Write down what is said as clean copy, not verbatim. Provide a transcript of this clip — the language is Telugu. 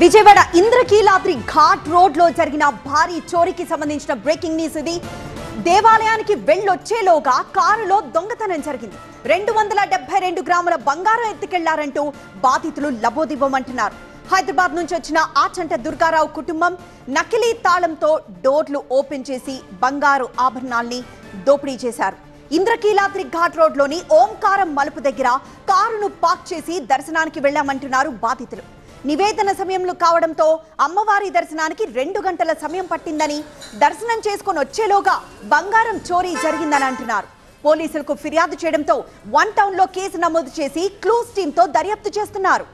విజయవాడ ఇంద్రకీలాద్రి ఘాట్ రోడ్ లో జరిగిన భారీ చోరీకి సంబంధించిన బ్రేకింగ్ న్యూస్ ఇది. దేవాలయానికి వెళ్ళొచ్చేలోగా కారులో దొంగతనం జరిగింది. 272 గ్రాముల బంగారం ఎత్తుకెళ్లారంటూ బాధితులు లబోదిబోమంటున్నారు. హైదరాబాద్ నుంచి వచ్చిన ఆచంట దుర్గారావు కుటుంబం నకిలీ తాళంతో డోర్లు ఓపెన్ చేసి బంగారు ఆభరణాల్ని దోపిడీ చేశారు. ఇంద్రకీలాద్రి ఘాట్ రోడ్ లోని ఓంకారం మలుపు దగ్గర కారును పార్క్ చేసి దర్శనానికి వెళ్లామంటున్నారు బాధితులు. నివేదన సమయంలో కావడంతో అమ్మవారి దర్శనానికి 2 గంటల సమయం పట్టిందని, దర్శనం చేసుకొని వచ్చేలోగా బంగారం చోరీ జరిగిందని అంటున్నారు. పోలీసులకు ఫిర్యాదు చేయడంతో 1 టౌన్ లో కేసు నమోదు చేసి క్లూస్ టీమ్ తో దర్యాప్తు చేస్తున్నారు.